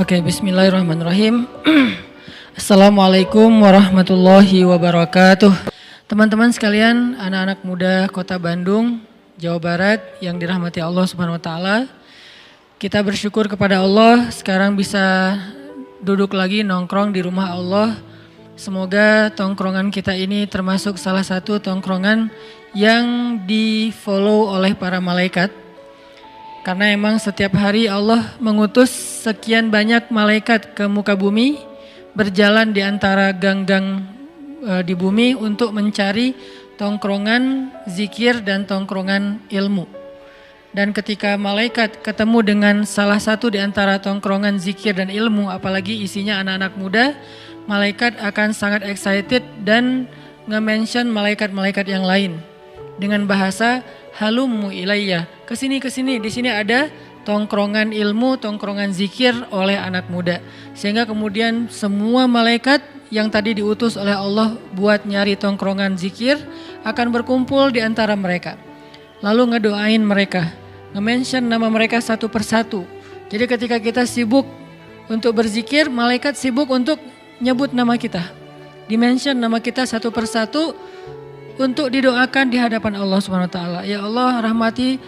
Oke, bismillahirrahmanirrahim. Assalamualaikum warahmatullahi wabarakatuh. Teman-teman sekalian, anak-anak muda Kota Bandung, Jawa Barat yang dirahmati Allah Subhanahu wa taala. Kita bersyukur kepada Allah sekarang bisa duduk lagi nongkrong di rumah Allah. Semoga tongkrongan kita ini termasuk salah satu tongkrongan yang di-follow oleh para malaikat. Karena emang setiap hari Allah mengutus sekian banyak malaikat ke muka bumi, berjalan di antara gang-gang di bumi untuk mencari tongkrongan zikir dan tongkrongan ilmu. Dan ketika malaikat ketemu dengan salah satu di antara tongkrongan zikir dan ilmu, apalagi isinya anak-anak muda, malaikat akan sangat excited dan nge-mention malaikat-malaikat yang lain dengan bahasa halummu ilayya, kesini, di sini ada tongkrongan ilmu, tongkrongan zikir oleh anak muda. Sehingga kemudian semua malaikat yang tadi diutus oleh Allah buat nyari tongkrongan zikir akan berkumpul di antara mereka. Lalu ngedoain mereka, nge-mention nama mereka satu persatu. Jadi ketika kita sibuk untuk berzikir, malaikat sibuk untuk nyebut nama kita. Di-mention nama kita satu persatu untuk didoakan di hadapan Allah Subhanahu wa taala. Ya Allah, rahmati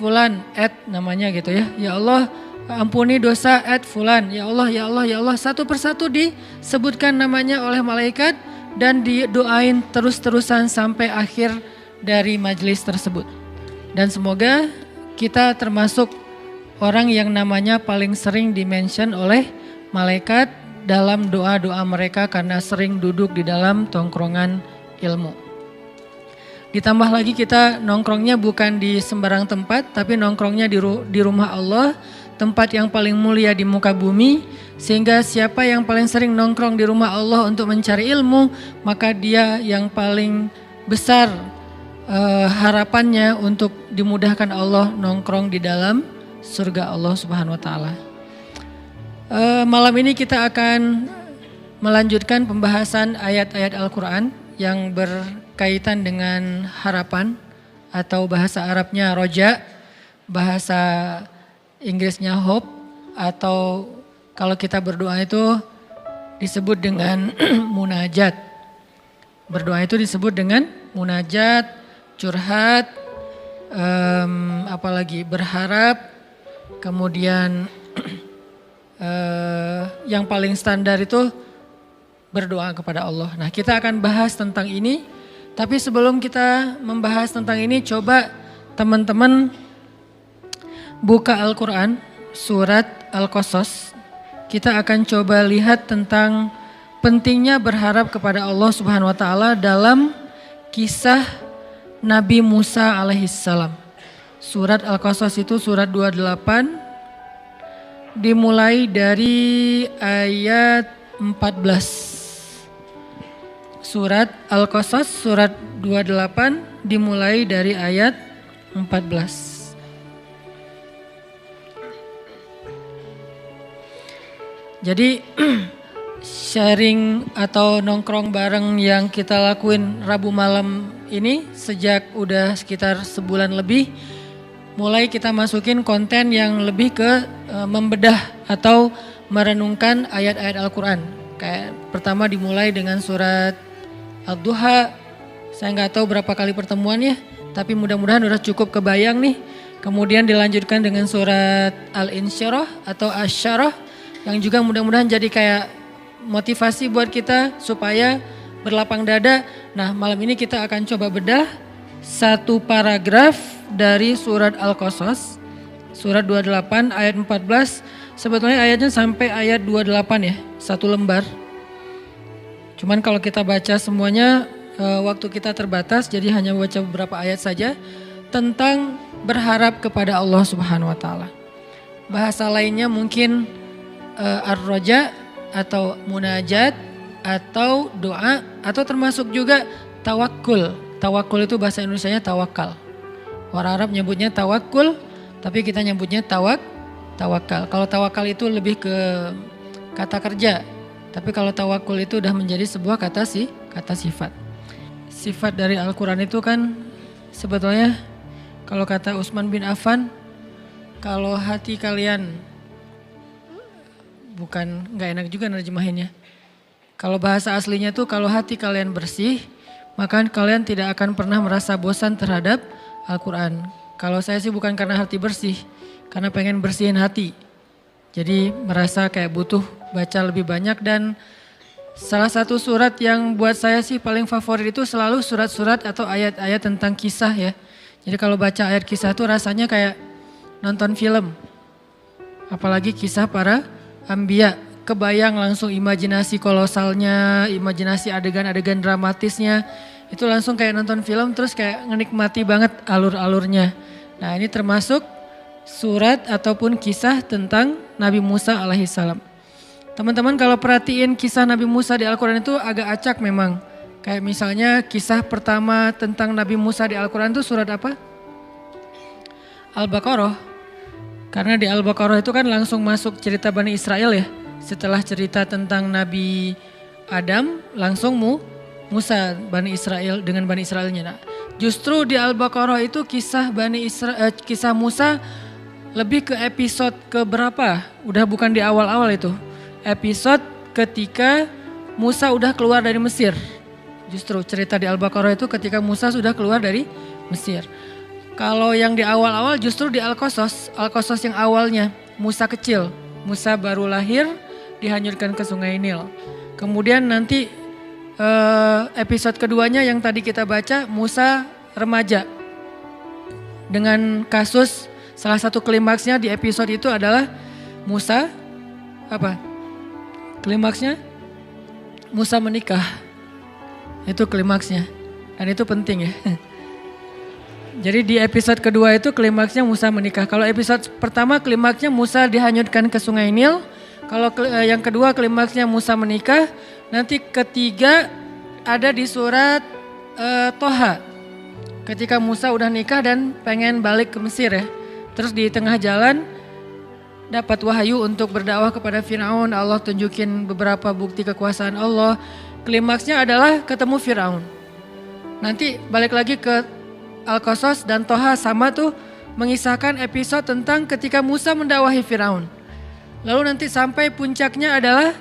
fulan namanya gitu ya. Ya Allah, ampuni dosa fulan. Ya Allah, ya Allah, ya Allah. Satu persatu disebutkan namanya oleh malaikat dan didoain terus-terusan sampai akhir dari majelis tersebut. Dan semoga kita termasuk orang yang namanya paling sering di-mention oleh malaikat dalam doa-doa mereka karena sering duduk di dalam tongkrongan ilmu. Ditambah lagi kita nongkrongnya bukan di sembarang tempat, tapi nongkrongnya di rumah Allah, tempat yang paling mulia di muka bumi. Sehingga siapa yang paling sering nongkrong di rumah Allah untuk mencari ilmu, maka dia yang paling besar harapannya untuk dimudahkan Allah nongkrong di dalam surga Allah Subhanahu wa taala. Malam ini kita akan melanjutkan pembahasan ayat-ayat Al-Quran yang berkaitan dengan harapan atau bahasa Arabnya roja, bahasa Inggrisnya hope, atau kalau kita berdoa itu disebut dengan munajat. Berdoa itu disebut dengan munajat, curhat, apalagi berharap, kemudian yang paling standar itu berdoa kepada Allah. Nah, kita akan bahas tentang ini. Tapi sebelum kita membahas tentang ini, coba teman-teman buka Al-Quran, surat Al-Qasas. Kita akan coba lihat tentang pentingnya berharap kepada Allah Subhanahu wa taala dalam kisah Nabi Musa alaihissalam. Surat Al-Qasas itu surat 28, dimulai dari ayat 14. Surat Al-Qasas surat 28 dimulai dari ayat 14. Jadi sharing atau nongkrong bareng yang kita lakuin Rabu malam ini sejak udah sekitar sebulan lebih, mulai kita masukin konten yang lebih ke membedah atau merenungkan ayat-ayat Al-Quran. Kayak pertama dimulai dengan surat Ad-Duha, saya nggak tahu berapa kali pertemuan ya, tapi mudah-mudahan udah cukup kebayang nih. Kemudian dilanjutkan dengan surat Al-Insyirah atau Asy-Syarah yang juga mudah-mudahan jadi kayak motivasi buat kita supaya berlapang dada. Nah, malam ini kita akan coba bedah satu paragraf dari surat Al-Qasas, surat 28 ayat 14. Sebetulnya ayatnya sampai ayat 28 ya, satu lembar. Cuman kalau kita baca semuanya waktu kita terbatas, jadi hanya baca beberapa ayat saja tentang berharap kepada Allah Subhanahu wa taala. Bahasa lainnya mungkin ar-roja atau munajat atau doa atau termasuk juga tawakul. Tawakul itu bahasa Indonesianya tawakal. Orang Arab nyebutnya tawakul, tapi kita nyebutnya tawakal. Kalau tawakal itu lebih ke kata kerja. Tapi kalau tawakul itu udah menjadi sebuah kata sifat. Sifat dari Al-Quran itu kan sebetulnya kalau kata Utsman bin Affan, kalau hati kalian bukan nggak enak juga nerjemahinnya. Kalau bahasa aslinya tuh kalau hati kalian bersih, maka kalian tidak akan pernah merasa bosan terhadap Al-Quran. Kalau saya sih bukan karena hati bersih, karena pengen bersihin hati. Jadi merasa kayak butuh baca lebih banyak, dan salah satu surat yang buat saya sih paling favorit itu selalu surat-surat atau ayat-ayat tentang kisah ya. Jadi kalau baca ayat kisah tuh rasanya kayak nonton film. Apalagi kisah para anbiya, kebayang langsung imajinasi kolosalnya, imajinasi adegan-adegan dramatisnya. Itu langsung kayak nonton film, terus kayak ngenikmati banget alur-alurnya. Nah ini termasuk surat ataupun kisah tentang Nabi Musa alaihissalam. Teman-teman kalau perhatiin kisah Nabi Musa di Al-Quran itu agak acak memang. Kayak misalnya kisah pertama tentang Nabi Musa di Al-Quran itu surat apa? Al-Baqarah. Karena di Al-Baqarah itu kan langsung masuk cerita Bani Israel ya. Setelah cerita tentang Nabi Adam langsung Musa Bani Israel dengan Bani Israelnya. Nah, justru di Al-Baqarah itu kisah kisah Musa lebih ke episode ke berapa? Udah bukan di awal-awal itu. Episode ketika Musa udah keluar dari Mesir. Justru cerita di Al-Baqarah itu ketika Musa sudah keluar dari Mesir. Kalau yang di awal-awal justru di Al-Qasas. Al-Qasas yang awalnya Musa kecil. Musa baru lahir dihanyutkan ke Sungai Nil. Kemudian nanti episode keduanya yang tadi kita baca Musa remaja. Dengan kasus salah satu klimaksnya di episode itu adalah Musa apa? Klimaksnya Musa menikah. Itu klimaksnya. Dan itu penting ya. Jadi di episode kedua itu klimaksnya Musa menikah. Kalau episode pertama klimaksnya Musa dihanyutkan ke Sungai Nil. Kalau yang kedua klimaksnya Musa menikah. Nanti ketiga ada di surat Toha. Ketika Musa udah nikah dan pengen balik ke Mesir ya. Terus di tengah jalan dapat wahyu untuk berdakwah kepada Firaun. Allah tunjukin beberapa bukti kekuasaan Allah. Klimaksnya adalah ketemu Firaun. Nanti balik lagi ke Al-Qasas dan Toha sama tuh mengisahkan episode tentang ketika Musa mendakwahi Firaun. Lalu nanti sampai puncaknya adalah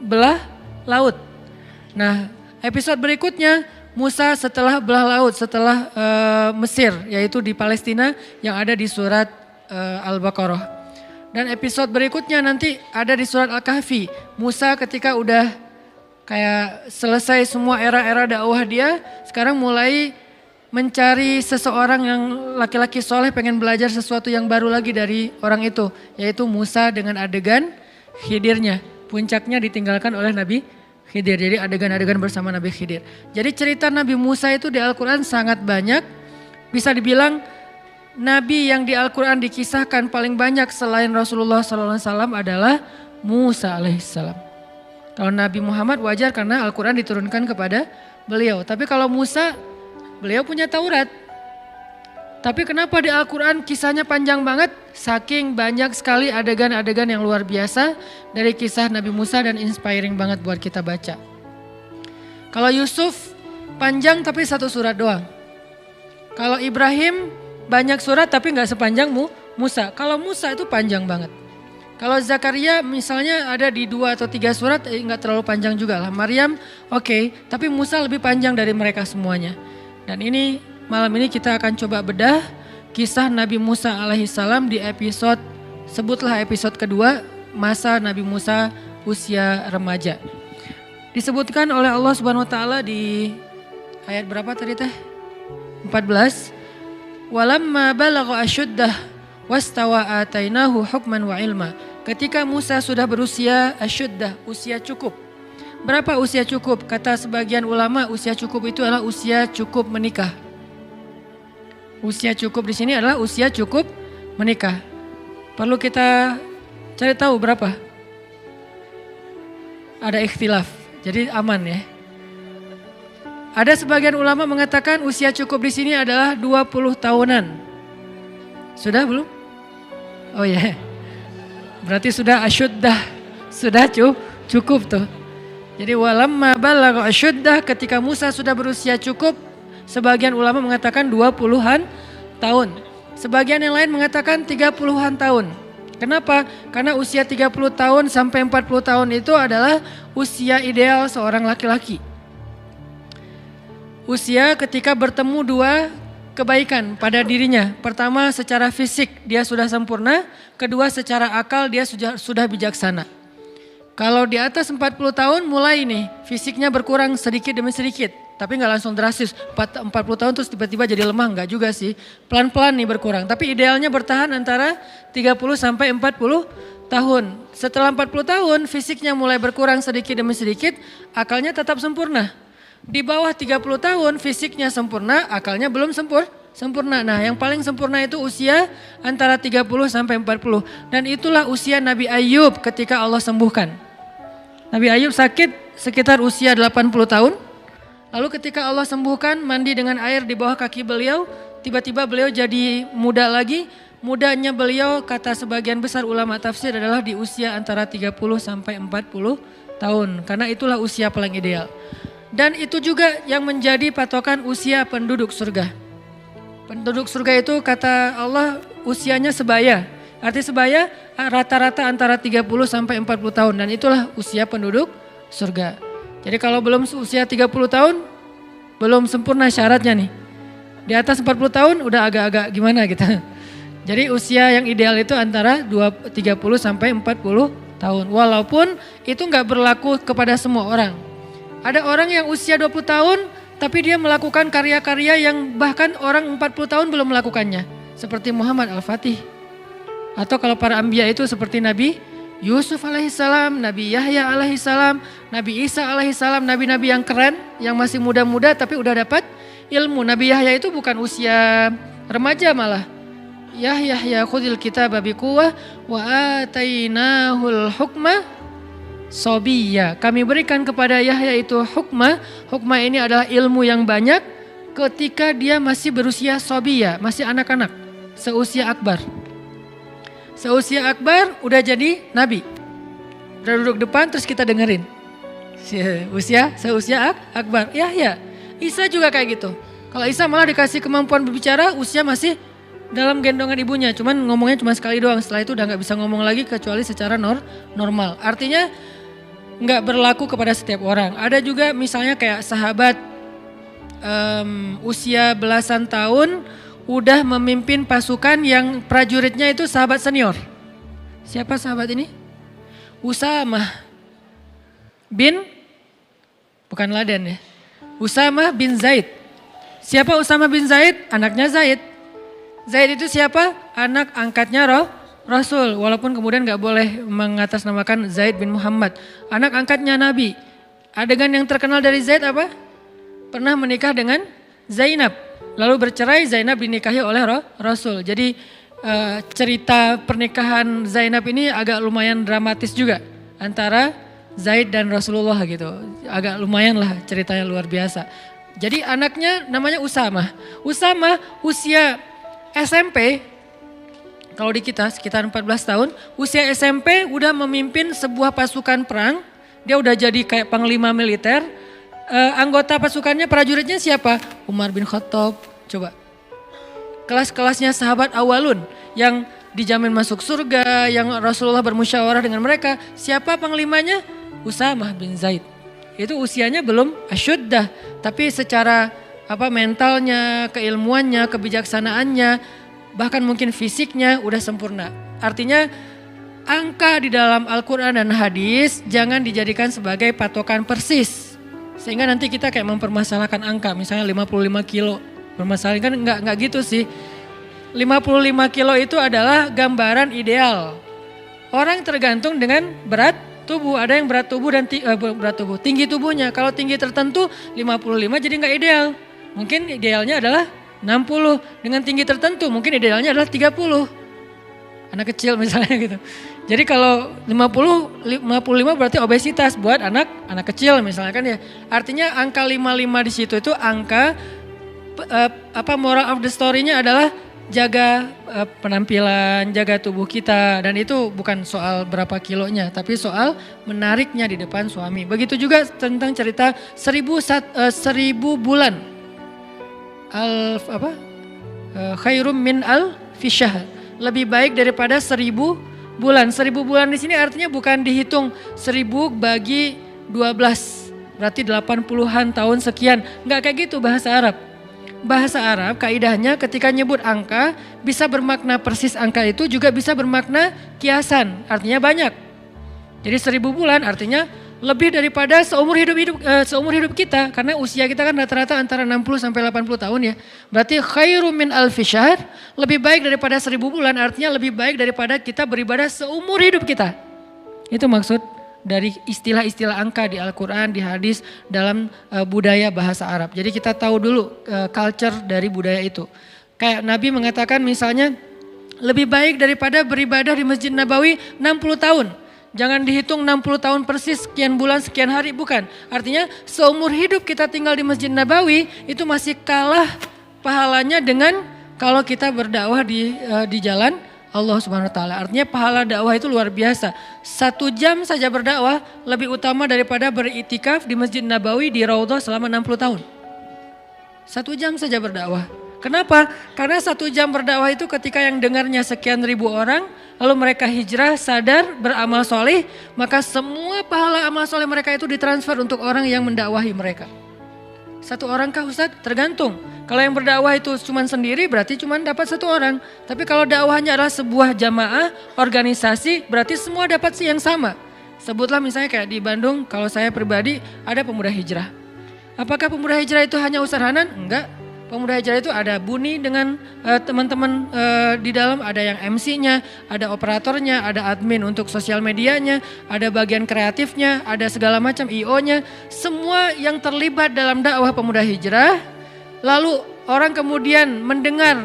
belah laut. Nah, episode berikutnya Musa setelah belah laut, setelah Mesir, yaitu di Palestina yang ada di surat Al-Baqarah. Dan episode berikutnya nanti ada di surat Al-Kahfi. Musa ketika udah kayak selesai semua era-era dakwah dia, sekarang mulai mencari seseorang yang laki-laki soleh pengen belajar sesuatu yang baru lagi dari orang itu. Yaitu Musa dengan adegan Khidirnya. Puncaknya ditinggalkan oleh Nabi Khidir. Jadi adegan-adegan bersama Nabi Khidir. Jadi cerita Nabi Musa itu di Al-Quran sangat banyak. Bisa dibilang Nabi yang di Al-Quran dikisahkan paling banyak selain Rasulullah SAW adalah Musa alaihissalam. Kalau Nabi Muhammad wajar karena Al-Quran diturunkan kepada beliau. Tapi kalau Musa, beliau punya Taurat. Tapi kenapa di Al-Quran kisahnya panjang banget? Saking banyak sekali adegan-adegan yang luar biasa dari kisah Nabi Musa dan inspiring banget buat kita baca. Kalau Yusuf panjang tapi satu surat doang. Kalau Ibrahim banyak surat tapi gak sepanjang Musa. Kalau Musa itu panjang banget. Kalau Zakaria misalnya ada di 2 atau 3 surat gak terlalu panjang juga lah. Maryam oke, tapi Musa lebih panjang dari mereka semuanya. Dan ini malam ini kita akan coba bedah kisah Nabi Musa alaihissalam di episode, sebutlah episode kedua, masa Nabi Musa usia remaja. Disebutkan oleh Allah Subhanahu wa taala di ayat berapa tadi teh? 14. Walamma balagha asyuddah wastawa atainahu hukman wa ilma. Ketika Musa sudah berusia asyuddah, usia cukup. Berapa usia cukup? Kata sebagian ulama usia cukup itu adalah usia cukup menikah. Usia cukup di sini adalah usia cukup menikah. Perlu kita cari tahu berapa? Ada ikhtilaf, jadi aman ya. Ada sebagian ulama mengatakan usia cukup di sini adalah 20 tahunan. Sudah belum? Oh ya. Yeah. Berarti sudah asyuddah. Sudah cukup tuh. Jadi walamma balagha asyuddah, ketika Musa sudah berusia cukup, sebagian ulama mengatakan 20-an tahun. Sebagian yang lain mengatakan 30-an tahun. Kenapa? Karena usia 30 tahun sampai 40 tahun itu adalah usia ideal seorang laki-laki. Usia ketika bertemu dua kebaikan pada dirinya. Pertama, secara fisik dia sudah sempurna. Kedua, secara akal dia sudah bijaksana. Kalau di atas 40 tahun mulai nih fisiknya berkurang sedikit demi sedikit. Tapi nggak langsung drastis, 40 tahun terus tiba-tiba jadi lemah, nggak juga sih. Pelan-pelan nih berkurang, tapi idealnya bertahan antara 30 sampai 40 tahun. Setelah 40 tahun fisiknya mulai berkurang sedikit demi sedikit, akalnya tetap sempurna. Di bawah 30 tahun fisiknya sempurna, akalnya belum sempurna. Nah yang paling sempurna itu usia antara 30 sampai 40. Dan itulah usia Nabi Ayub ketika Allah sembuhkan. Nabi Ayub sakit sekitar usia 80 tahun. Lalu ketika Allah sembuhkan, mandi dengan air di bawah kaki beliau, tiba-tiba beliau jadi muda lagi. Mudanya beliau kata sebagian besar ulama tafsir adalah di usia antara 30 sampai 40 tahun. Karena itulah usia paling ideal. Dan itu juga yang menjadi patokan usia penduduk surga. Penduduk surga itu kata Allah usianya sebaya. Arti sebaya rata-rata antara 30 sampai 40 tahun dan itulah usia penduduk surga. Jadi kalau belum usia 30 tahun belum sempurna syaratnya nih. Di atas 40 tahun udah agak-agak gimana gitu. Jadi usia yang ideal itu antara 30 sampai 40 tahun. Walaupun itu nggak berlaku kepada semua orang. Ada orang yang usia 20 tahun tapi dia melakukan karya-karya yang bahkan orang 40 tahun belum melakukannya. Seperti Muhammad Al-Fatih. Atau kalau para anbiya itu seperti Nabi Yusuf alaihissalam, Nabi Yahya alaihissalam, Nabi Isa alaihissalam, nabi-nabi yang keren, yang masih muda-muda tapi udah dapat ilmu. Nabi Yahya itu bukan usia remaja malah. Yahya khudil kitaba biquwwah wa atainahul hukma sobiyya. Kami berikan kepada Yahya itu hukmah. Hukmah ini adalah ilmu yang banyak ketika dia masih berusia sobiyya, masih anak-anak, seusia akbar. Seusia akbar udah jadi nabi. Udah duduk depan terus kita dengerin. Seusia akbar. Yahya. Isa juga kayak gitu. Kalau Isa malah dikasih kemampuan berbicara usia masih dalam gendongan ibunya. Cuman ngomongnya cuma sekali doang. Setelah itu udah gak bisa ngomong lagi kecuali secara normal. Artinya gak berlaku kepada setiap orang. Ada juga misalnya kayak sahabat usia belasan tahun udah memimpin pasukan yang prajuritnya itu sahabat senior. Siapa sahabat ini? Usamah bin, bukan Laden ya. Usamah bin Zaid. Siapa Usamah bin Zaid? Anaknya Zaid. Zaid itu siapa? Anak angkatnya Rasul. Walaupun kemudian gak boleh mengatasnamakan Zaid bin Muhammad. Anak angkatnya Nabi. Adegan yang terkenal dari Zaid apa? Pernah menikah dengan Zainab. Lalu bercerai, Zainab dinikahi oleh Rasul. Jadi cerita pernikahan Zainab ini agak lumayan dramatis juga. Antara Zaid dan Rasulullah gitu. Agak lumayan lah ceritanya luar biasa. Jadi anaknya namanya Usamah. Usamah usia SMP, kalau di kita sekitar 14 tahun. Usia SMP udah memimpin sebuah pasukan perang. Dia udah jadi kayak panglima militer. Anggota pasukannya, prajuritnya siapa? Umar bin Khattab, coba. Kelas-kelasnya sahabat awalun yang dijamin masuk surga, yang Rasulullah bermusyawarah dengan mereka. Siapa panglimanya? Usamah bin Zaid. Itu usianya belum asyuddah, tapi secara mentalnya, keilmuannya, kebijaksanaannya, bahkan mungkin fisiknya udah sempurna. Artinya angka di dalam Al-Quran dan hadis jangan dijadikan sebagai patokan persis. Sehingga nanti kita kayak mempermasalahkan angka, misalnya 55 kilo. Permasalahan kan enggak gitu sih. 55 kilo itu adalah gambaran ideal. Orang tergantung dengan berat tubuh. Ada yang berat tubuh dan tinggi tubuhnya. Kalau tinggi tertentu 55 jadi enggak ideal. Mungkin idealnya adalah 60. Dengan tinggi tertentu mungkin idealnya adalah 30. Anak kecil misalnya gitu. Jadi kalau 55 berarti obesitas buat anak kecil misalnya kan ya. Artinya angka 55 di situ itu angka moral of the story-nya adalah jaga penampilan, jaga tubuh kita, dan itu bukan soal berapa kilonya tapi soal menariknya di depan suami. Begitu juga tentang cerita 1000 bulan. Khairum min al-fisyahr. Lebih baik daripada 1000 bulan. 1000 bulan di sini artinya bukan dihitung 1000 bagi 12. Berarti 80-an tahun sekian. Enggak kayak gitu bahasa Arab. Bahasa Arab kaidahnya ketika nyebut angka bisa bermakna persis angka itu, juga bisa bermakna kiasan, artinya banyak. Jadi 1000 bulan artinya lebih daripada seumur hidup kita, karena usia kita kan rata-rata antara 60 sampai 80 tahun ya. Berarti khairum min alfi syahr, lebih baik daripada 1000 bulan, artinya lebih baik daripada kita beribadah seumur hidup kita. Itu maksud dari istilah-istilah angka di Al-Quran, di hadis, dalam budaya bahasa Arab. Jadi kita tahu dulu culture dari budaya itu. Kayak Nabi mengatakan misalnya lebih baik daripada beribadah di Masjid Nabawi 60 tahun. Jangan dihitung 60 tahun persis, sekian bulan, sekian hari, bukan. Artinya seumur hidup kita tinggal di Masjid Nabawi itu masih kalah pahalanya dengan kalau kita berdakwah di jalan Allah Subhanahu wa taala. Artinya pahala dakwah itu luar biasa. 1 jam saja berdakwah lebih utama daripada beritikaf di Masjid Nabawi di Raudhah selama 60 tahun. 1 jam saja berdakwah. Kenapa? Karena 1 jam berdakwah itu ketika yang dengarnya sekian ribu orang, lalu mereka hijrah, sadar, beramal soleh, maka semua pahala amal soleh mereka itu ditransfer untuk orang yang mendakwahi mereka. 1 orang kah Ustadz? Tergantung. Kalau yang berdakwah itu cuma sendiri berarti cuma dapat 1 orang. Tapi kalau dakwahnya adalah sebuah jamaah, organisasi, berarti semua dapat sih yang sama. Sebutlah misalnya kayak di Bandung, kalau saya pribadi ada pemuda hijrah. Apakah pemuda hijrah itu hanya Ustadz Hanan? Enggak. Pemuda hijrah itu ada Buni dengan teman-teman di dalam, ada yang MC-nya, ada operatornya, ada admin untuk sosial medianya, ada bagian kreatifnya, ada segala macam IO-nya. Semua yang terlibat dalam dakwah pemuda hijrah, lalu orang kemudian mendengar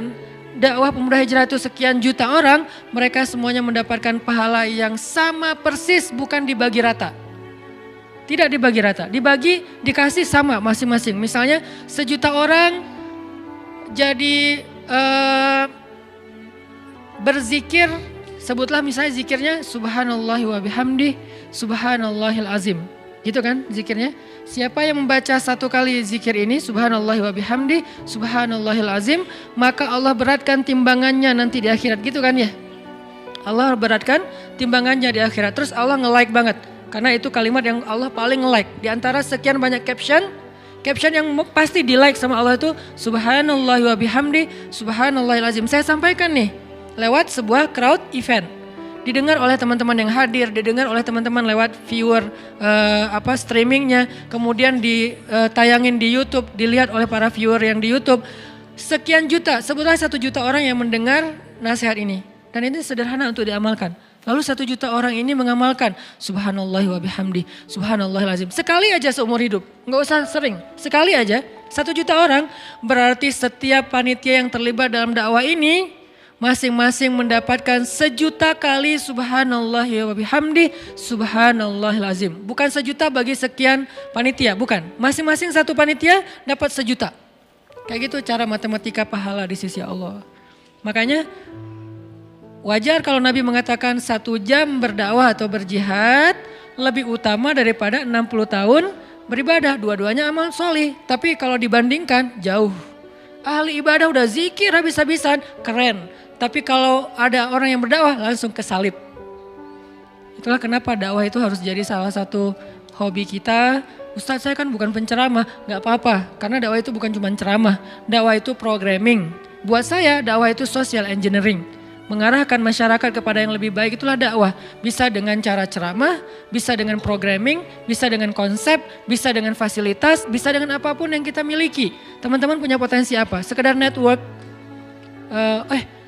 dakwah pemuda hijrah itu sekian juta orang, mereka semuanya mendapatkan pahala yang sama persis, bukan dibagi rata. Tidak dibagi rata, dikasih sama masing-masing. Misalnya 1 juta orang jadi berzikir, sebutlah misalnya zikirnya subhanallahi wa bihamdi subhanallahil azim, gitu kan zikirnya. Siapa yang membaca 1 kali zikir ini subhanallahi wa bihamdi subhanallahil azim, maka Allah beratkan timbangannya nanti di akhirat, gitu kan ya. Allah beratkan timbangannya di akhirat. Terus Allah nge-like banget, karena itu kalimat yang Allah paling nge-like di antara sekian banyak caption yang pasti di like sama Allah itu subhanallahi wa bihamdi subhanallahil azim. Saya sampaikan nih lewat sebuah crowd event, didengar oleh teman-teman yang hadir, didengar oleh teman-teman lewat viewer streamingnya, kemudian ditayangin di YouTube, dilihat oleh para viewer yang di YouTube. Sekian juta, sebutlah 1 juta orang yang mendengar nasihat ini, dan ini sederhana untuk diamalkan. Lalu 1 juta orang ini mengamalkan subhanallah wa bihamdi subhanallahil azim. Sekali aja seumur hidup, nggak usah sering. Sekali aja 1 juta orang, berarti setiap panitia yang terlibat dalam dakwah ini masing-masing mendapatkan 1 juta kali subhanallah wa bihamdi subhanallahil azim. Bukan 1 juta bagi sekian panitia, bukan. Masing-masing 1 panitia dapat 1 juta. Kayak gitu cara matematika pahala di sisi Allah. Makanya wajar kalau Nabi mengatakan 1 jam berdakwah atau berjihad lebih utama daripada 60 tahun beribadah. Dua-duanya amal soleh. Tapi kalau dibandingkan jauh. Ahli ibadah udah zikir habis-habisan, keren. Tapi kalau ada orang yang berdakwah langsung kesalib. Itulah kenapa dakwah itu harus jadi salah satu hobi kita. Ustadz, saya kan bukan penceramah, gak apa-apa. Karena dakwah itu bukan cuma ceramah. Dakwah itu programming. Buat saya dakwah itu social engineering. Mengarahkan masyarakat kepada yang lebih baik, itulah dakwah. Bisa dengan cara ceramah, bisa dengan programming, bisa dengan konsep, bisa dengan fasilitas, bisa dengan apapun yang kita miliki. Teman-teman punya potensi apa? Sekedar network.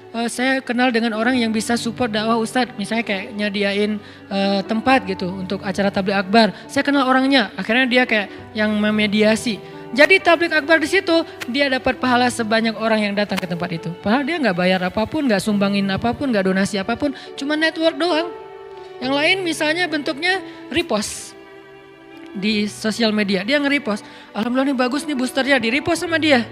Saya kenal dengan orang yang bisa support dakwah Ustadz. Misalnya kayak nyadiain tempat gitu untuk acara tabligh akbar. Saya kenal orangnya, akhirnya dia kayak yang memediasi. Jadi tabligh akbar di situ dia dapat pahala sebanyak orang yang datang ke tempat itu. Padahal dia nggak bayar apapun, nggak sumbangin apapun, nggak donasi apapun, cuma network doang. Yang lain misalnya bentuknya repost di sosial media, dia nge-repost. Alhamdulillah nih bagus nih boosternya, di-repost sama dia.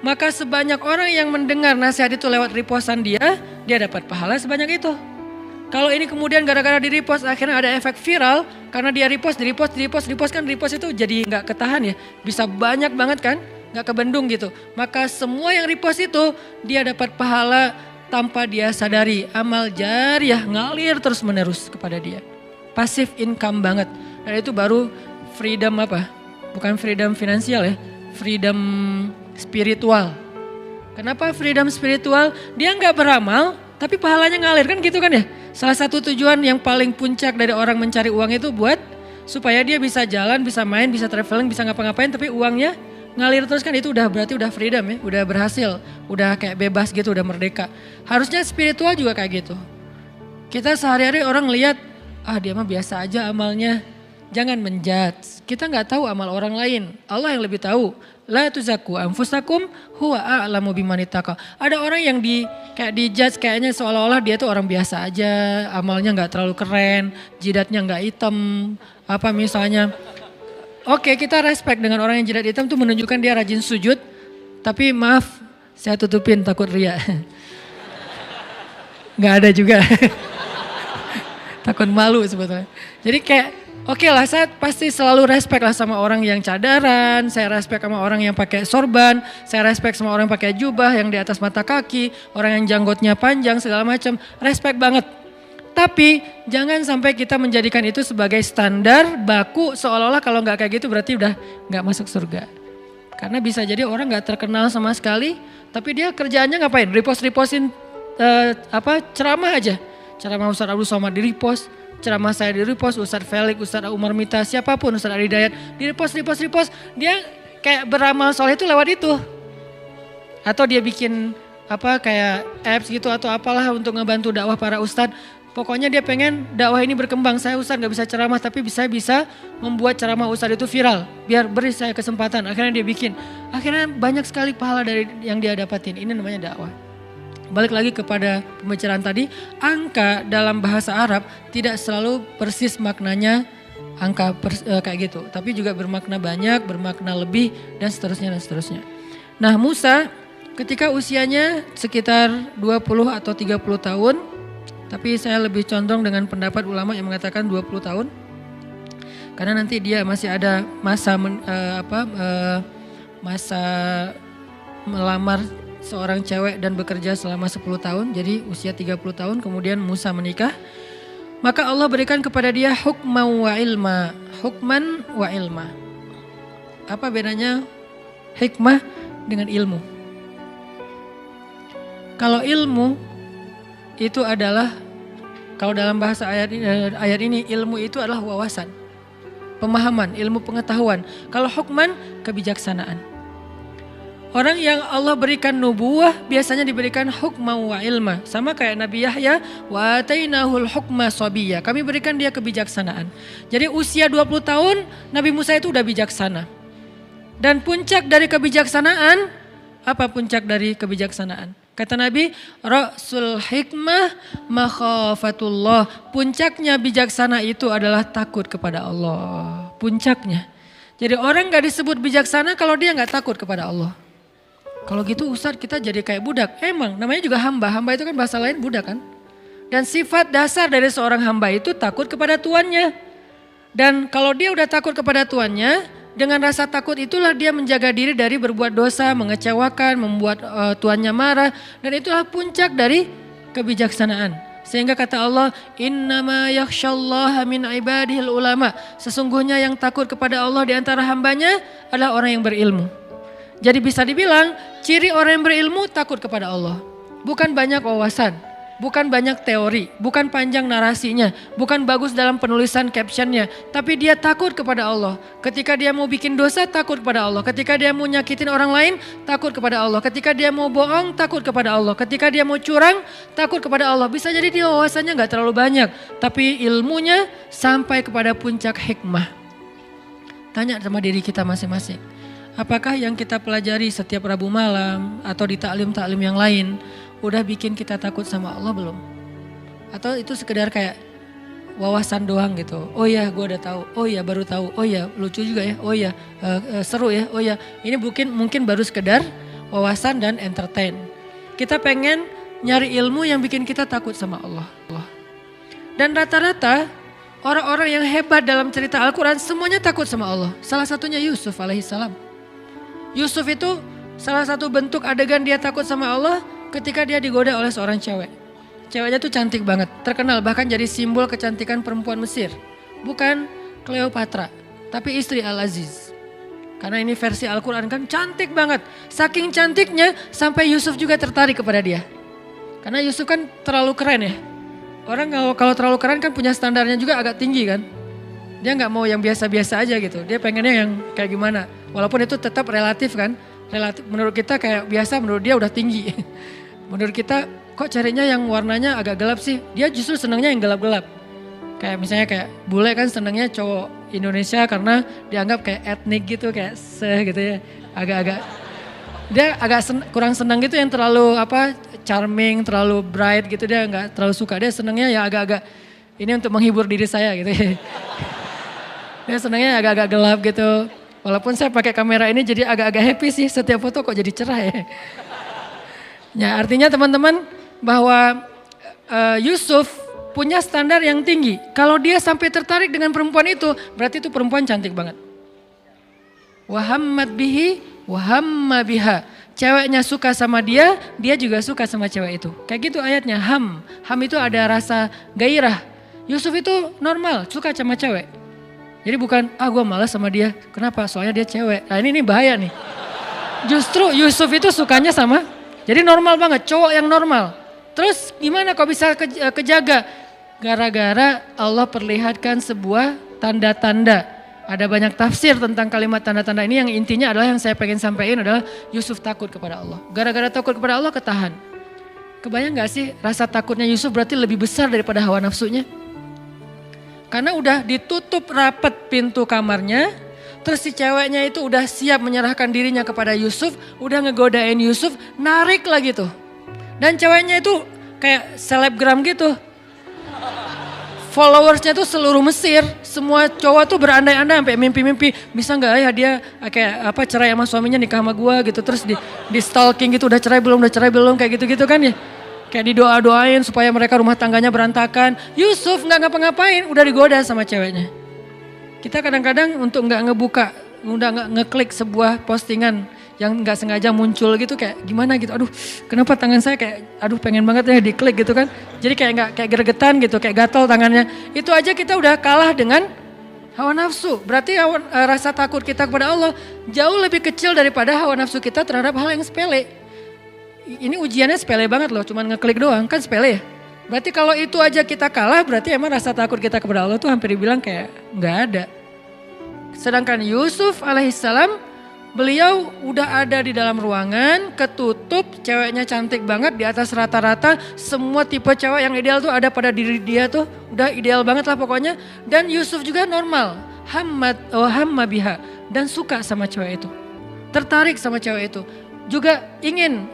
Maka sebanyak orang yang mendengar nasihat itu lewat repostan dia dapat pahala sebanyak itu. Kalau ini kemudian gara-gara di repost akhirnya ada efek viral karena dia repost kan repost itu jadi nggak ketahan ya, bisa banyak banget kan, nggak kebendung gitu. Maka semua yang repost itu dia dapat pahala tanpa dia sadari. Amal jariyah ngalir terus menerus kepada dia. Passive income banget. Dan itu baru freedom apa? Bukan freedom finansial ya, freedom spiritual. Kenapa freedom spiritual? Dia nggak beramal, tapi pahalanya ngalir kan gitu kan ya. Salah satu tujuan yang paling puncak dari orang mencari uang itu buat supaya dia bisa jalan, bisa main, bisa traveling, bisa ngapa-ngapain, tapi uangnya ngalir terus kan, itu udah berarti udah freedom ya, udah berhasil, udah kayak bebas gitu, udah merdeka. Harusnya spiritual juga kayak gitu. Kita sehari-hari orang lihat, dia mah biasa aja amalnya. Jangan menjudge, kita nggak tahu amal orang lain, Allah yang lebih tahu. La tuzaku anfusakum huwa a'lamu biman ittaqa. Ada orang yang kayak dijudge kayaknya seolah-olah dia tuh orang biasa aja, amalnya nggak terlalu keren, jidatnya nggak hitam, apa misalnya. Oke, kita respect dengan orang yang jidat hitam tuh menunjukkan dia rajin sujud, tapi maaf saya tutupin takut ria. Nggak ada juga. Takut malu sebetulnya. Jadi kayak oke lah, saya pasti selalu respect lah sama orang yang cadaran, saya respect sama orang yang pakai sorban, saya respect sama orang yang pakai jubah yang di atas mata kaki, orang yang janggutnya panjang segala macam, respect banget. Tapi jangan sampai kita menjadikan itu sebagai standar baku seolah-olah kalau nggak kayak gitu berarti udah nggak masuk surga. Karena bisa jadi orang nggak terkenal sama sekali, tapi dia kerjaannya ngapain? Repost-repostin ceramah aja, ceramah Ustaz Abdul Somad di repost. Ceramah saya di repost, Ustadz Felix, Ustadz Umar Mita, siapapun, Ustadz Ari Dayat, di repost. Dia kayak beramal soleh itu lewat itu. Atau dia bikin kayak apps gitu atau apalah untuk ngebantu dakwah para ustadz. Pokoknya dia pengen dakwah ini berkembang. Saya ustadz gak bisa ceramah tapi bisa membuat ceramah ustadz itu viral. Biar beri saya kesempatan, akhirnya dia bikin. Akhirnya banyak sekali pahala dari yang dia dapatin, ini namanya dakwah. Balik lagi kepada pembicaraan tadi, angka dalam bahasa Arab tidak selalu persis maknanya angka kayak gitu. Tapi juga bermakna banyak, bermakna lebih dan seterusnya dan seterusnya. Nah Musa ketika usianya sekitar 20 atau 30 tahun, tapi saya lebih condong dengan pendapat ulama yang mengatakan 20 tahun. Karena nanti dia masih ada masa melamar seorang cewek dan bekerja selama 10 tahun, jadi usia 30 tahun, kemudian Musa menikah. Maka Allah berikan kepada dia hukman wa ilma, hukman wa ilma. Apa bedanya hikmah dengan ilmu? Kalau ilmu itu adalah, kalau dalam bahasa ayat ini ilmu itu adalah wawasan, pemahaman, ilmu pengetahuan. Kalau hukman, kebijaksanaan. Orang yang Allah berikan nubuwah biasanya diberikan hukma wa ilma. Sama kayak Nabi Yahya, wa atainahul hukma sabiyya. Kami berikan dia kebijaksanaan. Jadi usia 20 tahun Nabi Musa itu udah bijaksana. Dan puncak dari kebijaksanaan, apa puncak dari kebijaksanaan? Kata Nabi, Rasul hikmah makhafatullah. Puncaknya bijaksana itu adalah takut kepada Allah. Puncaknya. Jadi orang gak disebut bijaksana kalau dia gak takut kepada Allah. Kalau gitu Ustadz kita jadi kayak budak. Emang namanya juga hamba. Hamba itu kan bahasa lain budak kan. Dan sifat dasar dari seorang hamba itu takut kepada tuannya. Dan kalau dia udah takut kepada tuannya, dengan rasa takut itulah dia menjaga diri dari berbuat dosa, mengecewakan, membuat tuannya marah. Dan itulah puncak dari kebijaksanaan. Sehingga kata Allah, innama yakhsyallaha min ibadihil ulama. Sesungguhnya yang takut kepada Allah di antara hambanya adalah orang yang berilmu. Jadi bisa dibilang ciri orang yang berilmu takut kepada Allah. Bukan banyak wawasan, bukan banyak teori, bukan panjang narasinya, bukan bagus dalam penulisan captionnya. Tapi dia takut kepada Allah. Ketika dia mau bikin dosa takut kepada Allah. Ketika dia mau nyakitin orang lain takut kepada Allah. Ketika dia mau bohong takut kepada Allah. Ketika dia mau curang takut kepada Allah. Bisa jadi dia wawasannya gak terlalu banyak. Tapi ilmunya sampai kepada puncak hikmah. Tanya sama diri kita masing-masing. Apakah yang kita pelajari setiap Rabu malam atau di taklim-taklim yang lain udah bikin kita takut sama Allah belum? Atau itu sekedar kayak wawasan doang gitu. Oh ya gue udah tahu, oh ya baru tahu, oh ya lucu juga ya, oh ya seru ya, oh ya. Ini mungkin baru sekedar wawasan dan entertain. Kita pengen nyari ilmu yang bikin kita takut sama Allah. Dan rata-rata orang-orang yang hebat dalam cerita Al-Quran semuanya takut sama Allah. Salah satunya Yusuf alaihissalam. Yusuf itu salah satu bentuk adegan dia takut sama Allah ketika dia digoda oleh seorang cewek. Ceweknya tuh cantik banget, terkenal bahkan jadi simbol kecantikan perempuan Mesir. Bukan Cleopatra, tapi istri Al-Aziz. Karena ini versi Al-Quran kan cantik banget. Saking cantiknya sampai Yusuf juga tertarik kepada dia. Karena Yusuf kan terlalu keren ya. Orang kalau terlalu keren kan punya standarnya juga agak tinggi kan. Dia nggak mau yang biasa-biasa aja gitu. Dia pengennya yang kayak gimana. Walaupun itu tetap relatif kan. Relatif, menurut kita kayak biasa, menurut dia udah tinggi. Menurut kita kok carinya yang warnanya agak gelap sih. Dia justru senangnya yang gelap-gelap. Kayak misalnya kayak bule kan senangnya cowok Indonesia karena dianggap kayak etnik gitu, kayak gitu ya. Agak-agak dia kurang senang gitu yang terlalu charming, terlalu bright gitu, dia nggak terlalu suka. Dia senangnya ya agak-agak ini untuk menghibur diri saya gitu ya. Dia senangnya agak-agak gelap gitu. Walaupun saya pakai kamera ini jadi agak-agak happy sih, setiap foto kok jadi cerah ya. Ya artinya teman-teman bahwa Yusuf punya standar yang tinggi. Kalau dia sampai tertarik dengan perempuan itu, berarti itu perempuan cantik banget. Wahammat bihi, wahamma biha. Ceweknya suka sama dia, dia juga suka sama cewek itu. Kayak gitu ayatnya, ham. Ham itu ada rasa gairah. Yusuf itu normal, suka sama cewek. Jadi bukan, gue malas sama dia. Kenapa? Soalnya dia cewek. Nah ini bahaya nih. Justru Yusuf itu sukanya sama, jadi normal banget, cowok yang normal. Terus gimana kok bisa kejaga? Gara-gara Allah perlihatkan sebuah tanda-tanda. Ada banyak tafsir tentang kalimat tanda-tanda ini, yang intinya adalah yang saya pengen sampaikan adalah Yusuf takut kepada Allah. Gara-gara takut kepada Allah ketahan. Kebayang gak sih rasa takutnya Yusuf berarti lebih besar daripada hawa nafsunya? Karena udah ditutup rapat pintu kamarnya, terus si ceweknya itu udah siap menyerahkan dirinya kepada Yusuf, udah ngegodain Yusuf, narik lagi tuh. Dan ceweknya itu kayak selebgram gitu. Followersnya tuh seluruh Mesir, semua cowok tuh berandai-andai sampai mimpi-mimpi, bisa nggak ya dia kayak cerai sama suaminya, nikah sama gua gitu, terus di stalking gitu, udah cerai belum kayak gitu-gitu kan ya. Kayak didoa-doain supaya mereka rumah tangganya berantakan. Yusuf nggak ngapa-ngapain, udah digoda sama ceweknya. Kita kadang-kadang untuk nggak ngebuka, udah nggak ngeklik sebuah postingan yang nggak sengaja muncul gitu, kayak gimana gitu, aduh kenapa tangan saya kayak pengen banget ya diklik gitu kan, jadi kayak gregetan gitu, kayak gatal tangannya. Itu aja kita udah kalah dengan hawa nafsu. Berarti rasa takut kita kepada Allah jauh lebih kecil daripada hawa nafsu kita terhadap hal yang sepele. Ini ujiannya sepele banget loh, cuman ngeklik doang kan sepele ya. Berarti kalau itu aja kita kalah, berarti emang rasa takut kita kepada Allah tuh hampir dibilang kayak nggak ada. Sedangkan Yusuf alaihissalam, beliau udah ada di dalam ruangan, ketutup, ceweknya cantik banget di atas rata-rata. Semua tipe cewek yang ideal tuh ada pada diri dia tuh, udah ideal banget lah pokoknya. Dan Yusuf juga normal, hamma biha, dan suka sama cewek itu. Tertarik sama cewek itu. Juga ingin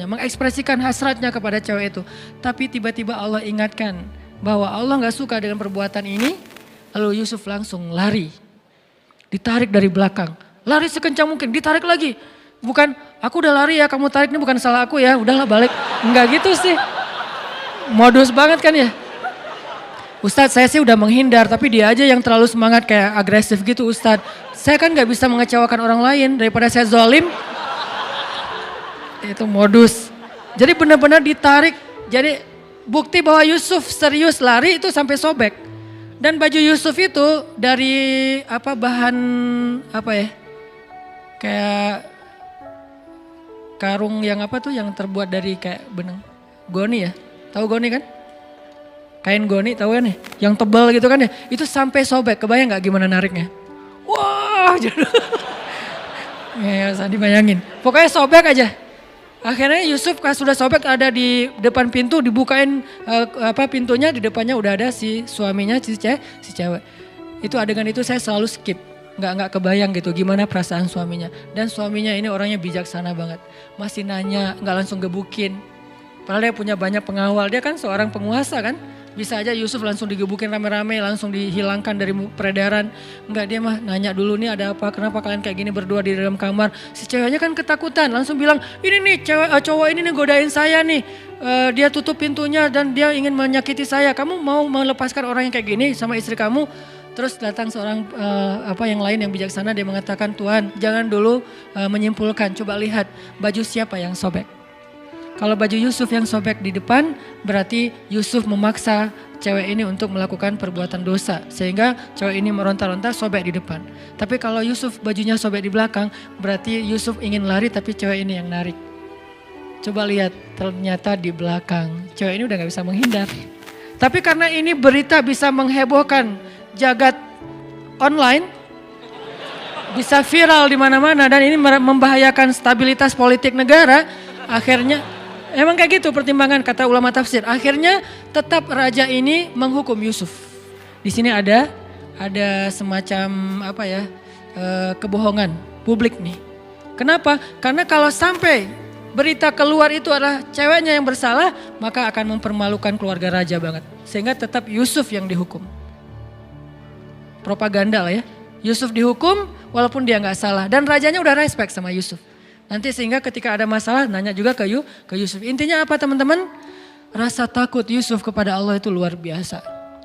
mengekspresikan hasratnya kepada cewek itu. Tapi tiba-tiba Allah ingatkan bahwa Allah gak suka dengan perbuatan ini. Lalu Yusuf langsung lari, ditarik dari belakang, lari sekencang mungkin, ditarik lagi. Bukan, aku udah lari ya, kamu tarik, ini bukan salah aku ya, udahlah balik. Enggak gitu sih, modus banget kan ya. Ustadz, saya sih udah menghindar, tapi dia aja yang terlalu semangat kayak agresif gitu Ustadz. Saya kan gak bisa mengecewakan orang lain, daripada saya zolim. Itu modus. Jadi benar-benar ditarik, jadi bukti bahwa Yusuf serius lari itu sampai sobek. Dan baju Yusuf itu dari bahan kayak karung yang yang terbuat dari kayak benang goni ya, tahu goni kan? Kain goni tahu kan ya? Yang tebal gitu kan ya? Itu sampai sobek, kebayang nggak gimana nariknya? Wah, ya usah dibayangin. Pokoknya sobek aja. Akhirnya Yusuf pas sudah sobek ada di depan pintu, dibukain pintunya, di depannya udah ada si suaminya, si cewek. Itu adegan itu saya selalu skip, nggak kebayang gitu gimana perasaan suaminya. Dan suaminya ini orangnya bijaksana banget, masih nanya, nggak langsung gebukin. Padahal dia punya banyak pengawal, dia kan seorang penguasa kan. Bisa aja Yusuf langsung digebukin rame-rame, langsung dihilangkan dari peredaran. Enggak, dia mah nanya dulu, nih ada apa, kenapa kalian kayak gini berdua di dalam kamar. Si ceweknya kan ketakutan, langsung bilang, ini nih cowok ini nih godain saya nih. Dia tutup pintunya dan dia ingin menyakiti saya. Kamu mau melepaskan orang yang kayak gini sama istri kamu? Terus datang seorang yang lain yang bijaksana, dia mengatakan, Tuhan jangan dulu menyimpulkan, coba lihat baju siapa yang sobek. Kalau baju Yusuf yang sobek di depan, berarti Yusuf memaksa cewek ini untuk melakukan perbuatan dosa. Sehingga cewek ini meronta-ronta, sobek di depan. Tapi kalau Yusuf bajunya sobek di belakang, berarti Yusuf ingin lari tapi cewek ini yang narik. Coba lihat, ternyata di belakang. Cewek ini udah gak bisa menghindar. Tapi karena ini berita bisa menghebohkan jagat online, bisa viral di mana-mana dan ini membahayakan stabilitas politik negara, akhirnya emang kayak gitu pertimbangan kata ulama tafsir. Akhirnya tetap raja ini menghukum Yusuf. Di sini ada semacam kebohongan publik nih. Kenapa? Karena kalau sampai berita keluar itu adalah ceweknya yang bersalah, maka akan mempermalukan keluarga raja banget. Sehingga tetap Yusuf yang dihukum. Propaganda lah ya. Yusuf dihukum walaupun dia gak salah. Dan rajanya udah respect sama Yusuf. Nanti sehingga ketika ada masalah nanya juga ke Yusuf. Intinya apa teman-teman? Rasa takut Yusuf kepada Allah itu luar biasa.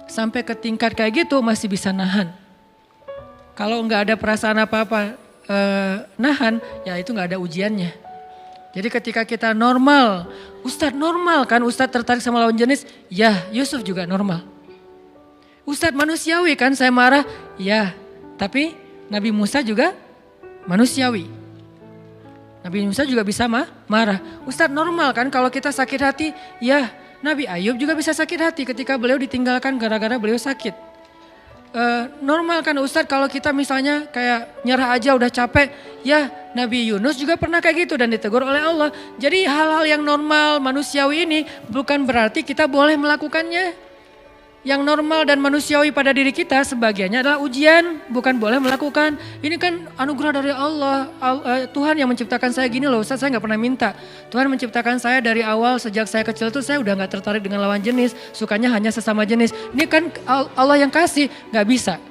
Sampai ke tingkat kayak gitu masih bisa nahan. Kalau gak ada perasaan apa-apa nahan, ya itu gak ada ujiannya. Jadi ketika kita normal, Ustadz normal kan, Ustadz tertarik sama lawan jenis, ya Yusuf juga normal. Ustadz manusiawi kan, saya marah, ya tapi Nabi Musa juga manusiawi. Nabi Musa juga bisa marah. Ustadz normal kan kalau kita sakit hati, ya Nabi Ayub juga bisa sakit hati ketika beliau ditinggalkan gara-gara beliau sakit. Normal kan Ustadz kalau kita misalnya kayak nyerah aja udah capek, ya Nabi Yunus juga pernah kayak gitu dan ditegur oleh Allah. Jadi hal-hal yang normal manusiawi ini bukan berarti kita boleh melakukannya. Yang normal dan manusiawi pada diri kita sebagiannya adalah ujian, bukan boleh melakukan. Ini kan anugerah dari Allah. Tuhan yang menciptakan saya gini loh, Ustaz, saya gak pernah minta. Tuhan menciptakan saya dari awal, sejak saya kecil tuh saya udah gak tertarik dengan lawan jenis, sukanya hanya sesama jenis. Ini kan Allah yang kasih, gak bisa.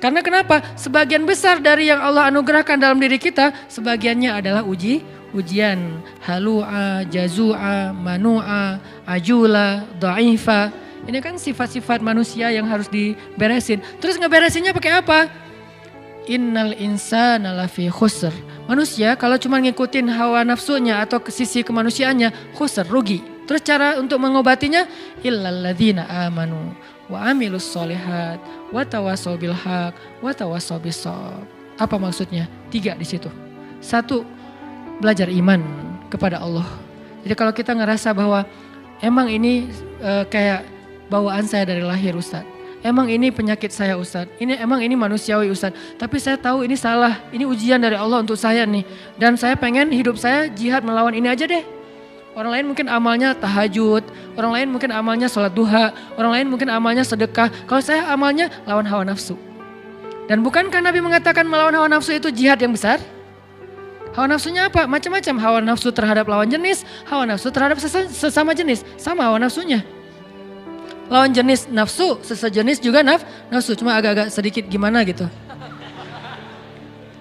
Karena kenapa? Sebagian besar dari yang Allah anugerahkan dalam diri kita, sebagiannya adalah ujian. Halu'a, jazu'a, manu'a, ajula, dha'ifa. Ini kan sifat-sifat manusia yang harus diberesin. Terus ngeberesinnya pakai apa? Innal insana lafi khusr. Manusia kalau cuma ngikutin hawa nafsunya atau ke sisi kemanusiaannya, khusr, rugi. Terus cara untuk mengobatinya, illalladzina amanu wa amilus solihat wa tawassaw bil haq wa tawassaw bis sabr. Apa maksudnya? 3 di situ. 1, belajar iman kepada Allah. Jadi kalau kita ngerasa bahwa emang ini kayak bawaan saya dari lahir Ustadz. Emang ini penyakit saya Ustadz. Emang ini manusiawi Ustadz. Tapi saya tahu ini salah. Ini ujian dari Allah untuk saya nih. Dan saya pengen hidup saya jihad melawan ini aja deh. Orang lain mungkin amalnya tahajud. Orang lain mungkin amalnya sholat duha. Orang lain mungkin amalnya sedekah. Kalau saya amalnya lawan hawa nafsu. Dan bukankah Nabi mengatakan melawan hawa nafsu itu jihad yang besar? Hawa nafsunya apa? Macam-macam. Hawa nafsu terhadap lawan jenis. Hawa nafsu terhadap sesama jenis. Sama hawa nafsunya. Lawan jenis nafsu, sesejenis juga nafsu, cuma agak-agak sedikit gimana gitu.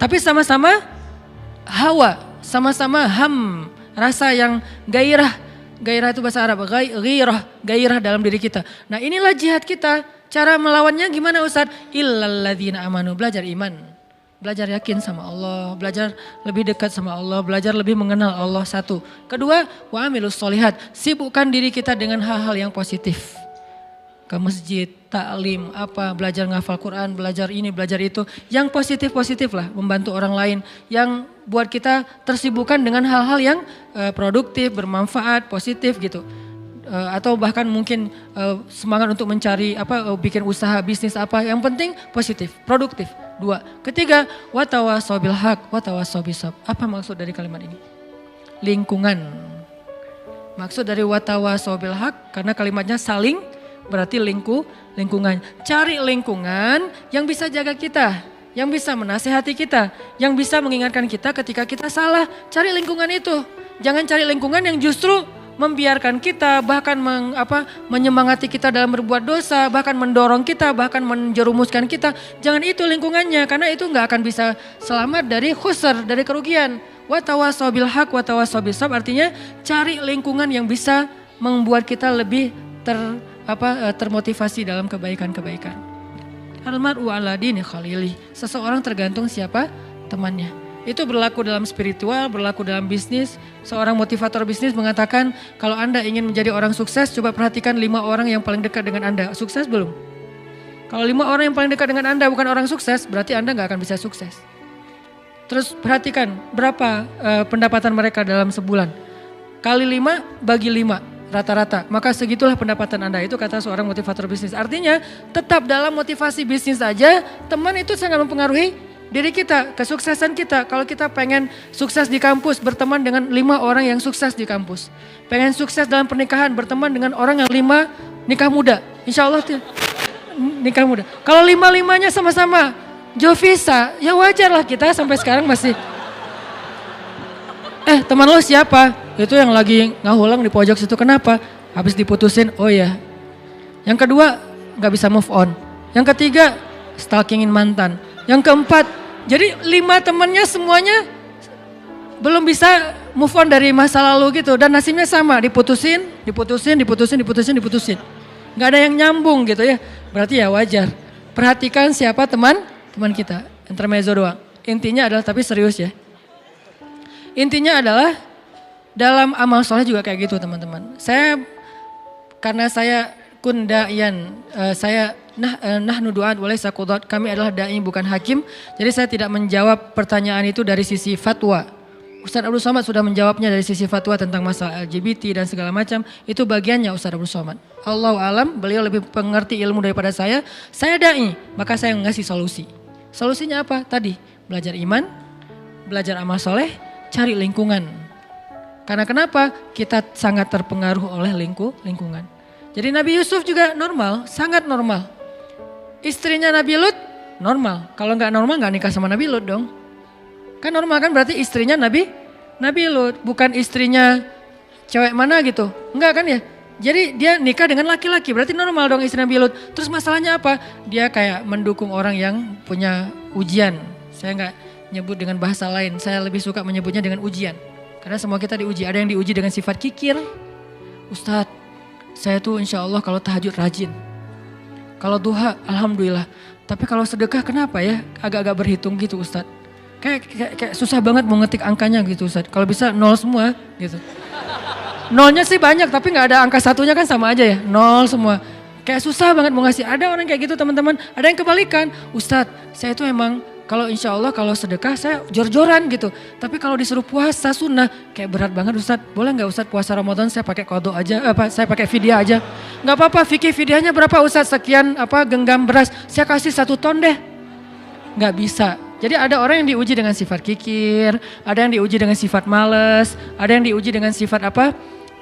Tapi sama-sama hawa, sama-sama rasa yang gairah. Gairah itu bahasa Arab, gairah dalam diri kita. Nah inilah jihad kita. Cara melawannya gimana Ustaz? Illalladzina amanu, belajar iman. Belajar yakin sama Allah, belajar lebih dekat sama Allah, belajar lebih mengenal Allah, 1. Kedua, wa amilus solihat, sibukkan diri kita dengan hal-hal yang positif. Ke masjid, taklim, belajar ngafal Quran, belajar ini, belajar itu. Yang positif-positif lah, membantu orang lain. Yang buat kita tersibukkan dengan hal-hal yang produktif, bermanfaat, positif gitu. Atau bahkan mungkin semangat untuk mencari bikin usaha, bisnis yang penting positif, produktif. 2. Ketiga, watawassaw bil haq, watawassaw bis sabr. Apa maksud dari kalimat ini? Lingkungan. Maksud dari watawassaw bil haq karena kalimatnya saling, berarti lingkungan. Cari lingkungan yang bisa jaga kita, yang bisa menasihati kita, yang bisa mengingatkan kita ketika kita salah. Cari lingkungan itu. Jangan cari lingkungan yang justru membiarkan kita, bahkan menyemangati kita dalam berbuat dosa, bahkan mendorong kita, bahkan menjerumuskan kita. Jangan itu lingkungannya, karena itu nggak akan bisa selamat dari khusr, dari kerugian. Wa tawassaw bil haq wa tawassaw bis sabr, artinya cari lingkungan yang bisa membuat kita lebih termotivasi dalam kebaikan-kebaikan. Almar'u ala dini khalili. Seseorang tergantung siapa temannya. Itu berlaku dalam spiritual, berlaku dalam bisnis. Seorang motivator bisnis mengatakan, kalau Anda ingin menjadi orang sukses, coba perhatikan 5 orang yang paling dekat dengan Anda. Sukses belum? Kalau 5 orang yang paling dekat dengan Anda bukan orang sukses, berarti Anda gak akan bisa sukses. Terus perhatikan berapa pendapatan mereka dalam sebulan. Kali 5 bagi 5 rata-rata. Maka segitulah pendapatan Anda, itu kata seorang motivator bisnis. Artinya tetap dalam motivasi bisnis aja, teman itu sangat mempengaruhi diri kita, kesuksesan kita. Kalau kita pengen sukses di kampus, berteman dengan 5 orang yang sukses di kampus. Pengen sukses dalam pernikahan, berteman dengan orang yang 5 nikah muda. Insya Allah nikah muda. Kalau 5-5-nya sama-sama Jovisa, ya wajar lah kita sampai sekarang masih. Teman lo siapa? Itu yang lagi ngahulang di pojok situ, kenapa? Habis diputusin, oh ya. Yang kedua, gak bisa move on. Yang ketiga, stalkingin mantan. Yang keempat, jadi 5 temennya semuanya belum bisa move on dari masa lalu gitu. Dan nasibnya sama, diputusin. Gak ada yang nyambung gitu ya. Berarti ya wajar. Perhatikan siapa teman kita. Intermezzo doang. Intinya adalah, tapi serius ya. Intinya adalah dalam amal soleh juga kayak gitu teman-teman. Karena saya kundayan, saya nahnu du'at walaysa qudat, kami adalah da'i bukan hakim. Jadi saya tidak menjawab pertanyaan itu dari sisi fatwa. Ustaz Abdul Somad sudah menjawabnya dari sisi fatwa tentang masalah LGBT dan segala macam. Itu bagiannya Ustaz Abdul Somad. Allahu alam, beliau lebih mengerti ilmu daripada saya. Saya da'i, maka saya ngasih solusi. Solusinya apa? Tadi, belajar iman, belajar amal soleh, cari lingkungan. Karena kenapa? Kita sangat terpengaruh oleh lingkungan. Jadi Nabi Yusuf juga normal, sangat normal. Istrinya Nabi Lut normal. Kalau nggak normal nggak nikah sama Nabi Lut dong. Kan normal kan, berarti istrinya Nabi Lut, bukan istrinya cewek mana gitu. Enggak kan ya? Jadi dia nikah dengan laki-laki, berarti normal dong istri Nabi Lut. Terus masalahnya apa? Dia kayak mendukung orang yang punya ujian. Saya nggak nyebut dengan bahasa lain, saya lebih suka menyebutnya dengan ujian. Karena semua kita diuji, ada yang diuji dengan sifat kikir. Ustadz, saya tuh insya Allah kalau tahajud rajin. Kalau duha, alhamdulillah. Tapi kalau sedekah kenapa ya? Agak-agak berhitung gitu Ustadz. Kayak susah banget mau ngetik angkanya gitu Ustadz. Kalau bisa 0 semua gitu. Nolnya sih banyak, tapi gak ada angka satunya kan sama aja ya. 0 semua. Kayak susah banget mau ngasih. Ada orang kayak gitu teman-teman. Ada yang kebalikan. Ustadz, saya tuh emang kalau insya Allah kalau sedekah saya jor-joran gitu. Tapi kalau disuruh puasa sunnah kayak berat banget Ustadz. Boleh gak Ustadz puasa Ramadan saya pakai qadha aja, saya pakai fidyah aja. Gak apa-apa, fikih fidyahnya berapa Ustadz? Sekian genggam beras, saya kasih 1 ton deh. Gak bisa. Jadi ada orang yang diuji dengan sifat kikir, ada yang diuji dengan sifat males, ada yang diuji dengan sifat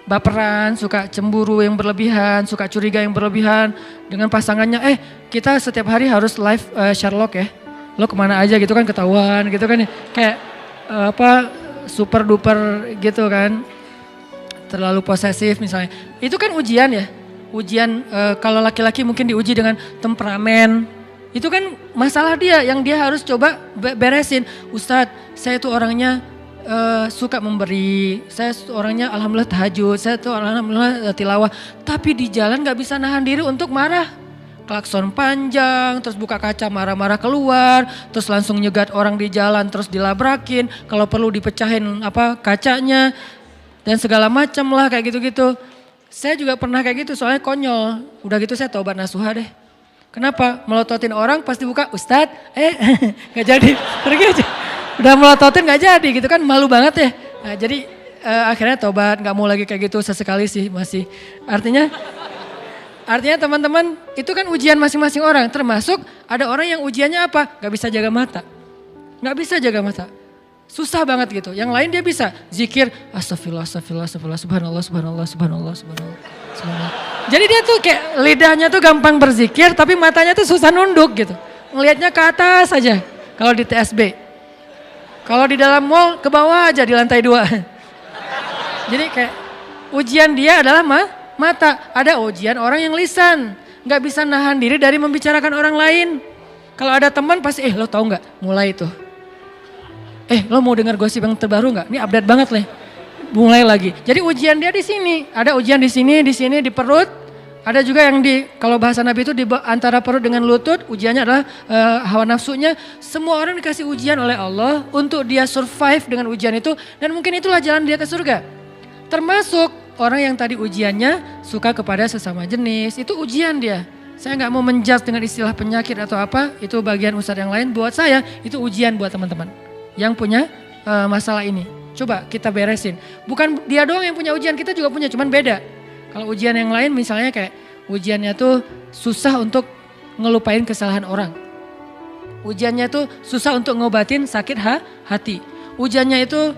baperan, suka cemburu yang berlebihan, suka curiga yang berlebihan dengan pasangannya. Kita setiap hari harus live Sherlock ya. Lo kemana aja gitu kan ketahuan gitu kan ya. Kayak super duper gitu kan. Terlalu posesif misalnya. Itu kan ujian ya. Ujian kalau laki-laki mungkin diuji dengan temperamen. Itu kan masalah dia yang dia harus coba beresin. Ustadz, saya tuh orangnya suka memberi. Saya tuh orangnya alhamdulillah tahajud. Saya tuh alhamdulillah tilawah. Tapi di jalan gak bisa nahan diri untuk marah. Klakson panjang, terus buka kaca marah-marah keluar, terus langsung nyegat orang di jalan, terus dilabrakin, kalau perlu dipecahin kacanya, dan segala macam lah kayak gitu-gitu. Saya juga pernah kayak gitu, soalnya konyol. Udah gitu saya taubat nasuha deh. Kenapa? Melototin orang pasti buka, Ustadz, gak jadi, pergi aja. Udah melototin gak jadi gitu kan, malu banget ya. Nah, jadi akhirnya taubat, gak mau lagi kayak gitu, sesekali sih masih. Artinya teman-teman itu kan ujian masing-masing orang. Termasuk ada orang yang ujiannya apa? Gak bisa jaga mata. Gak bisa jaga mata. Susah banget gitu. Yang lain dia bisa zikir. Astagfirullah, astagfirullah, astagfirullah, subhanallah, subhanallah, subhanallah, subhanallah, subhanallah. Jadi dia tuh kayak lidahnya tuh gampang berzikir tapi matanya tuh susah nunduk gitu. Ngelihatnya ke atas aja kalau di TSB. Kalau di dalam mall ke bawah aja di lantai 2. Jadi kayak ujian dia adalah mata. Ada ujian orang yang lisan. Gak bisa nahan diri dari membicarakan orang lain. Kalau ada teman pasti, lo tahu gak? Mulai tuh. Lo mau dengar gosip yang terbaru gak? Ini update banget nih. Mulai lagi. Jadi ujian dia di sini. Ada ujian di sini, di perut. Ada juga yang kalau bahasa Nabi itu di antara perut dengan lutut, ujiannya adalah hawa nafsunya. Semua orang dikasih ujian oleh Allah untuk dia survive dengan ujian itu, dan mungkin itulah jalan dia ke surga. Termasuk orang yang tadi ujiannya suka kepada sesama jenis, itu ujian dia. Saya nggak mau menjudge dengan istilah penyakit atau apa, itu bagian ustadz yang lain. Buat saya itu ujian buat teman-teman yang punya masalah ini. Coba kita beresin. Bukan dia doang yang punya ujian, kita juga punya, cuman beda. Kalau ujian yang lain misalnya kayak ujiannya tuh susah untuk ngelupain kesalahan orang. Ujiannya tuh susah untuk ngobatin sakit hati. Ujiannya itu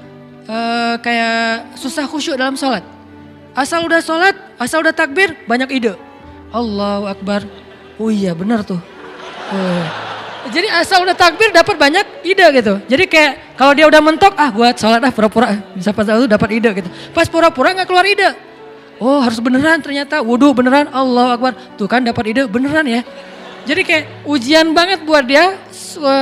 kayak susah khusyuk dalam sholat. Asal udah sholat, asal udah takbir, banyak ide. Allahu Akbar. Oh iya benar tuh. Jadi asal udah takbir dapat banyak ide gitu. Jadi kayak kalau dia udah mentok, gua sholat pura-pura. Bisa pas itu dapat ide gitu. Pas pura-pura gak keluar ide. Oh harus beneran ternyata, wudhu beneran, Allahu Akbar. Tuh kan dapat ide beneran ya. Jadi kayak ujian banget buat dia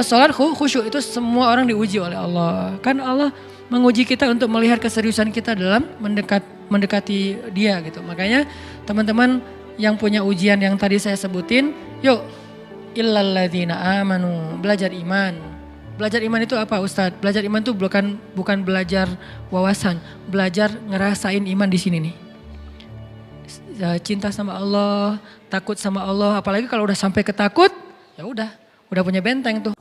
sholat khusyuk. Itu semua orang diuji oleh Allah. Kan Allah menguji kita untuk melihat keseriusan kita dalam mendekati dia gitu. Makanya teman-teman yang punya ujian yang tadi saya sebutin, yuk illalladzina amanu, belajar iman. Belajar iman itu apa Ustadz? Belajar iman itu bukan belajar wawasan, belajar ngerasain iman di sini nih. Cinta sama Allah, takut sama Allah, apalagi kalau udah sampai ketakut, ya udah punya benteng tuh.